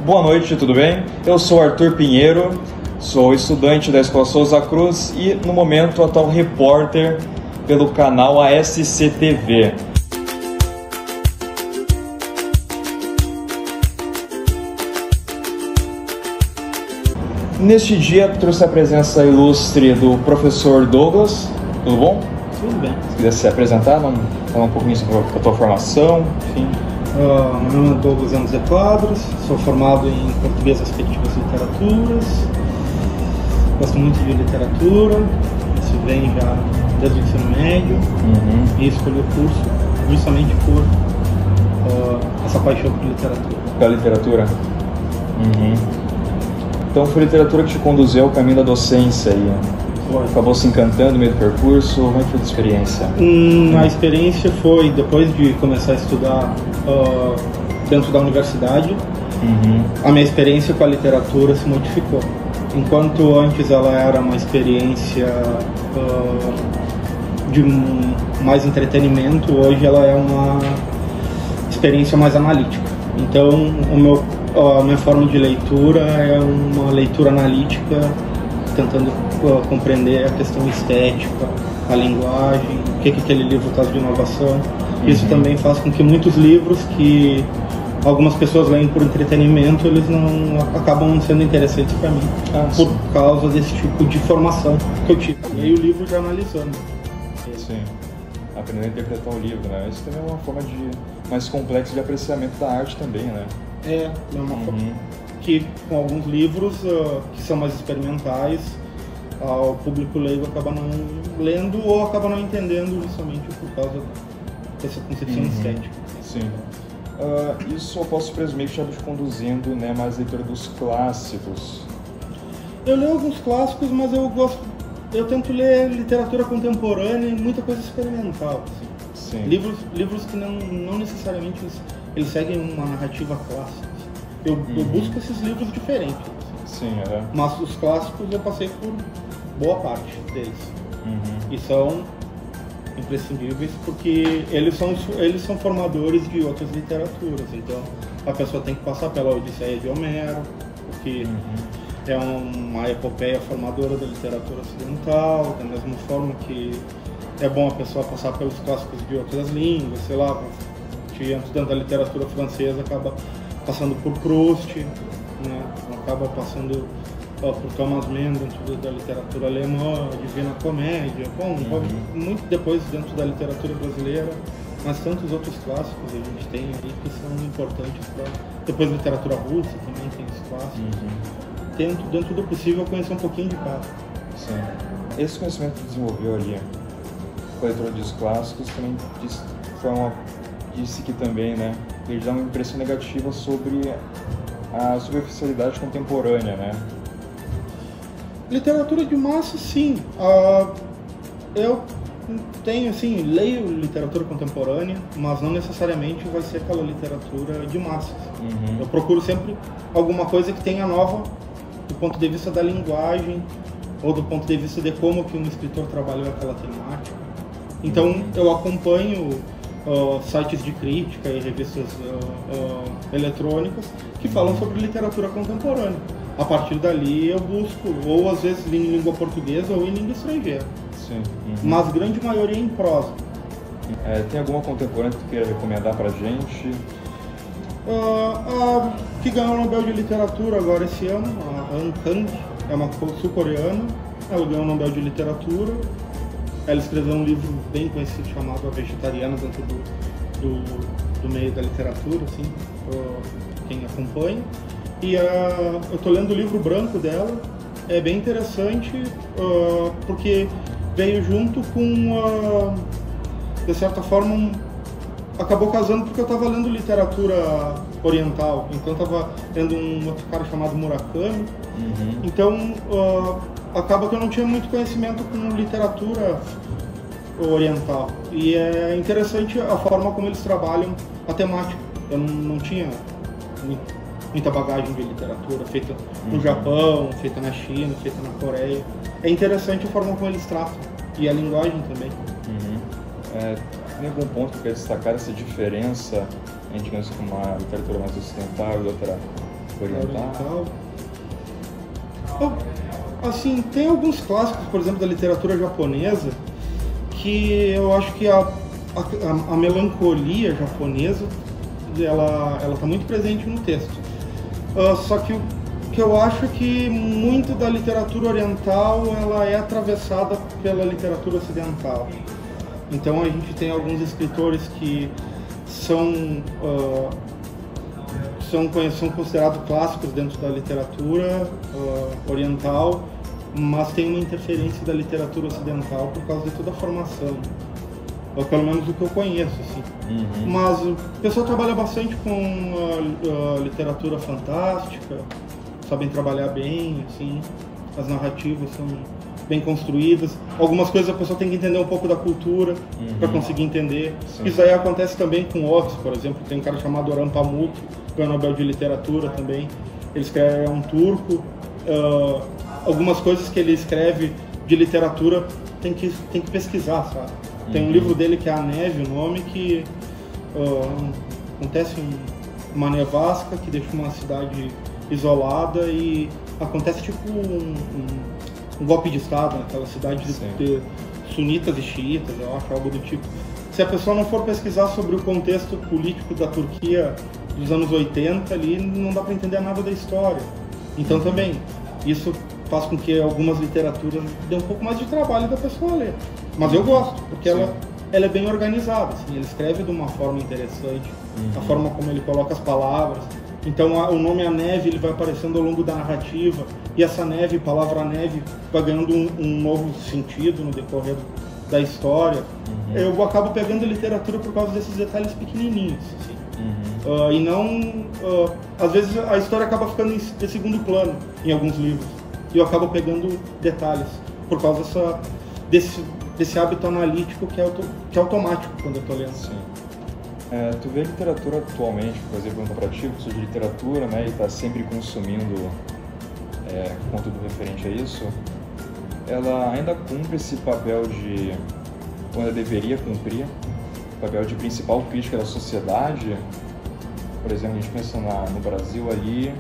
Boa noite, tudo bem? Eu sou Arthur Pinheiro, sou estudante da Escola Souza Cruz e, no momento, atual repórter pelo canal ASC TV. Neste dia, trouxe a presença ilustre do professor Douglas. Tudo bom? Tudo bem. Se quiser se apresentar, falar um pouquinho sobre a tua formação, enfim. Meu nome é Douglas Anos de Quadros, sou formado em Português, Respectivas Literaturas, gosto muito de literatura, isso vem já desde o ensino médio, e escolhi o curso justamente por essa paixão por literatura. Pela literatura? Então foi a literatura que te conduziu ao caminho da docência e acabou se encantando no meio do percurso. Como é que foi a experiência? A experiência foi depois de começar a estudar dentro da universidade. A minha experiência com a literatura se modificou. Enquanto antes ela era uma experiência de mais entretenimento, hoje ela é uma experiência mais analítica. Então a minha forma de leitura é uma leitura analítica, tentando compreender a questão estética, a linguagem, o que aquele livro traz de inovação. Isso também faz com que muitos livros que algumas pessoas leem por entretenimento, eles não acabam sendo interessantes para mim, por causa desse tipo de formação que eu tive. Leio o livro já analisando. Sim, aprendendo a interpretar o livro, né? Isso também é uma forma mais complexa de apreciamento da arte também, né? É uma forma que com alguns livros que são mais experimentais, o público leigo acaba não lendo ou acaba não entendendo justamente por causa dessa concepção estética. Sim. Isso eu posso presumir que já te conduzindo, né, mais leitura dos clássicos. Eu leio alguns clássicos, mas eu tento ler literatura contemporânea e muita coisa experimental. Assim. Sim. Livros que não necessariamente eles seguem uma narrativa clássica. Eu busco esses livros diferentes. Sim, mas os clássicos eu passei por boa parte deles. E são imprescindíveis porque eles são formadores de outras literaturas. Então a pessoa tem que passar pela Odisseia de Homero, porque é uma epopeia formadora da literatura ocidental, da mesma forma que é bom a pessoa passar pelos clássicos de outras línguas, sei lá, dentro da literatura francesa acaba passando por Proust, né? Acaba passando por Thomas Mann dentro da literatura alemã, Divina Comédia, muito depois dentro da literatura brasileira, mas tantos outros clássicos a gente tem aí que são importantes para... Depois da literatura russa também tem os clássicos. Tento, dentro do possível, conhecer um pouquinho de cada. Sim. Esse conhecimento que desenvolveu ali, com a leitura dos clássicos, também disse que também, né, ele dá uma impressão negativa sobre a superficialidade contemporânea, né? Literatura de massa, sim. Eu tenho, assim, leio literatura contemporânea, mas não necessariamente vai ser aquela literatura de massas. Eu procuro sempre alguma coisa que tenha nova do ponto de vista da linguagem ou do ponto de vista de como que um escritor trabalhou aquela temática. Então eu acompanho sites de crítica e revistas eletrônicas que falam sobre literatura contemporânea. A partir dali eu busco, ou às vezes em língua portuguesa ou em língua estrangeira. Sim. Mas grande maioria em prosa. Tem alguma contemporânea que tu queira recomendar pra gente? Que ganhou o Nobel de Literatura agora esse ano, a Han Kang, é uma sul-coreana. Ela ganhou o Nobel de Literatura. Ela escreveu um livro bem conhecido chamado A Vegetariana, dentro do meio da literatura, assim, quem acompanha. E eu estou lendo o livro branco dela, é bem interessante, porque veio junto com, de certa forma, acabou casando porque eu estava lendo literatura oriental, então estava lendo um outro cara chamado Murakami, então acaba que eu não tinha muito conhecimento com literatura oriental, e é interessante a forma como eles trabalham a temática. Eu não tinha muita bagagem de literatura feita no Japão, feita na China, feita na Coreia. É interessante a forma como eles tratam, e a linguagem também. Tem algum ponto que quer destacar essa diferença entre uma literatura mais ocidental e outra oriental. Assim, tem alguns clássicos, por exemplo, da literatura japonesa, que eu acho que a melancolia japonesa, ela está muito presente no texto. Só que o que eu acho que muito da literatura oriental, ela é atravessada pela literatura ocidental. Então a gente tem alguns escritores que são considerados clássicos dentro da literatura oriental, mas tem uma interferência da literatura ocidental por causa de toda a formação, ou pelo menos o que eu conheço, assim. Mas o pessoal trabalha bastante com literatura fantástica, sabem trabalhar bem, assim, as narrativas são bem construídas. Algumas coisas a pessoa tem que entender um pouco da cultura para conseguir entender. Sim. Isso aí acontece também com Ovis, por exemplo. Tem um cara chamado Orhan Pamuk, que é o Nobel de Literatura também. Ele escreve, é um turco. Algumas coisas que ele escreve de literatura tem que pesquisar, sabe? Tem um livro dele que é A Neve, o nome, que acontece uma nevasca que deixa uma cidade isolada e acontece tipo um golpe de estado naquela cidade de sunitas e xiitas, eu acho, algo do tipo. Se a pessoa não for pesquisar sobre o contexto político da Turquia dos anos 80 ali, não dá para entender nada da história. Então também, isso faz com que algumas literaturas dê um pouco mais de trabalho da pessoa ler. Mas eu gosto, porque ela é bem organizada, assim, ele escreve de uma forma interessante, a forma como ele coloca as palavras. Então o nome A Neve ele vai aparecendo ao longo da narrativa, e essa neve, a palavra neve, vai ganhando um novo sentido no decorrer da história. Eu acabo pegando literatura por causa desses detalhes pequenininhos, assim. E não... às vezes a história acaba ficando em segundo plano em alguns livros, e eu acabo pegando detalhes por causa desse hábito analítico que é automático quando eu estou lendo. Sim. Tu vê a literatura atualmente, por exemplo, um comparativo de literatura, né, e está sempre consumindo conteúdo referente a isso, ela ainda cumpre esse papel de, ou ela deveria cumprir, o papel de principal crítica da sociedade. Por exemplo, a gente pensa no Brasil ali,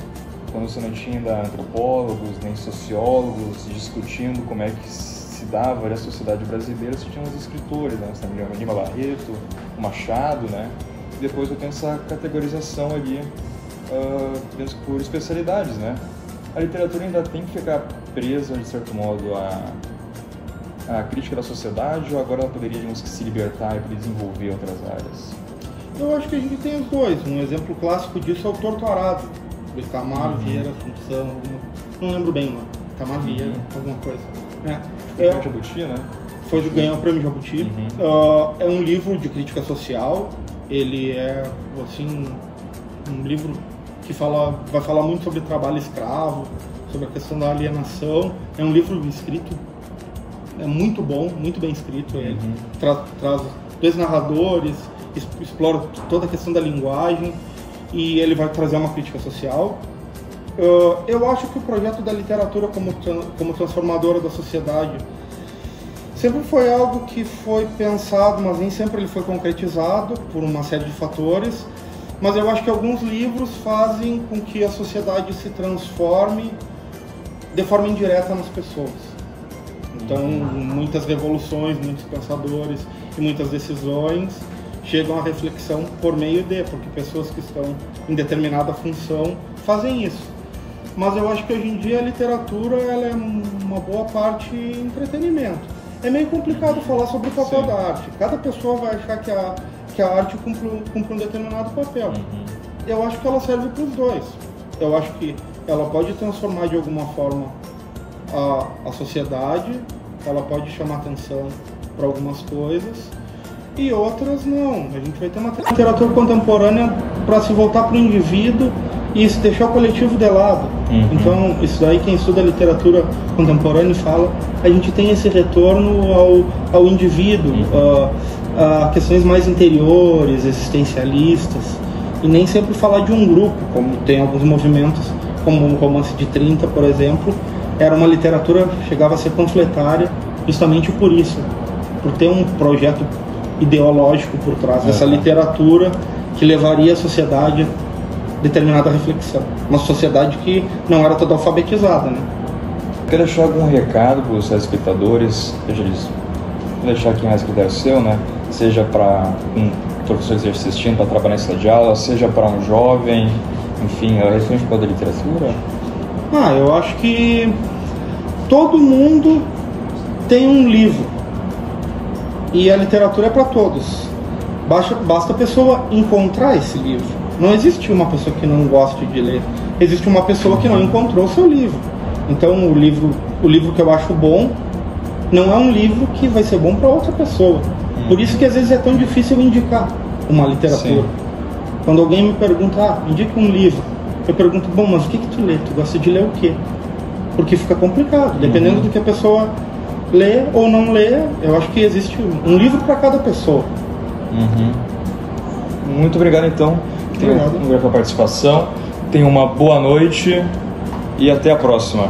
quando você não tinha ainda antropólogos, nem sociólogos discutindo como é que se dava a sociedade brasileira, você tinha uns escritores, né? Você tem o Lima Barreto, o Machado, né? E depois eu tenho essa categorização ali por especialidades, né? A literatura ainda tem que ficar presa, de certo modo, à crítica da sociedade, ou agora ela poderia, digamos, que se libertar e desenvolver outras áreas? Eu acho que a gente tem os dois. Um exemplo clássico disso é o Torto Arado, do Itamar Vieira Assunção, não lembro bem, mano. Itamar Vieira, alguma coisa. Foi o Jabuti, né? Ganhou o prêmio Jabuti. É um livro de crítica social. Ele é, assim, um livro que vai falar muito sobre trabalho escravo, sobre a questão da alienação. É um livro escrito, é muito bom, muito bem escrito. Ele traz dois narradores, explora toda a questão da linguagem, e ele vai trazer uma crítica social. Eu acho que o projeto da literatura como transformadora da sociedade sempre foi algo que foi pensado, mas nem sempre ele foi concretizado por uma série de fatores. Mas eu acho que alguns livros fazem com que a sociedade se transforme de forma indireta nas pessoas. Então, muitas revoluções, muitos pensadores e muitas decisões chegam à reflexão porque pessoas que estão em determinada função fazem isso. Mas eu acho que hoje em dia a literatura ela é uma boa parte entretenimento. É meio complicado falar sobre o papel da arte. Cada pessoa vai achar que a arte cumpre um determinado papel. Eu acho que ela serve para os dois. Eu acho que ela pode transformar de alguma forma a sociedade, ela pode chamar atenção para algumas coisas, e outras não. A gente vai ter uma literatura contemporânea para se voltar para o indivíduo e se deixar o coletivo de lado. Então, isso daí quem estuda literatura contemporânea fala, a gente tem esse retorno ao indivíduo, a questões mais interiores, existencialistas, e nem sempre falar de um grupo, como tem alguns movimentos, como o Romance de 30, por exemplo, era uma literatura, chegava a ser panfletária justamente por isso, por ter um projeto ideológico por trás dessa literatura que levaria a sociedade determinada reflexão. Uma sociedade que não era toda alfabetizada, né? Quer deixar algum recado para os telespectadores? Veja isso. Vou deixar aqui mais critério seu, né? Seja para um professor que esteja assistindo para trabalhar em sala de aula, seja para um jovem, enfim, a referente da literatura. Eu acho que todo mundo tem um livro e a literatura é para todos. Basta a pessoa encontrar esse livro. Não existe uma pessoa que não goste de ler. Existe uma pessoa que não encontrou o seu livro. Então o livro que eu acho bom não é um livro que vai ser bom para outra pessoa. Por isso que às vezes é tão difícil indicar uma literatura. Sim. Quando alguém me pergunta, indica um livro, eu pergunto, bom, mas o que tu lê? Tu gosta de ler o quê? Porque fica complicado. Dependendo do que a pessoa lê ou não lê, eu acho que existe um livro para cada pessoa. Muito obrigado, então. Obrigado pela participação. Tenha uma boa noite e até a próxima.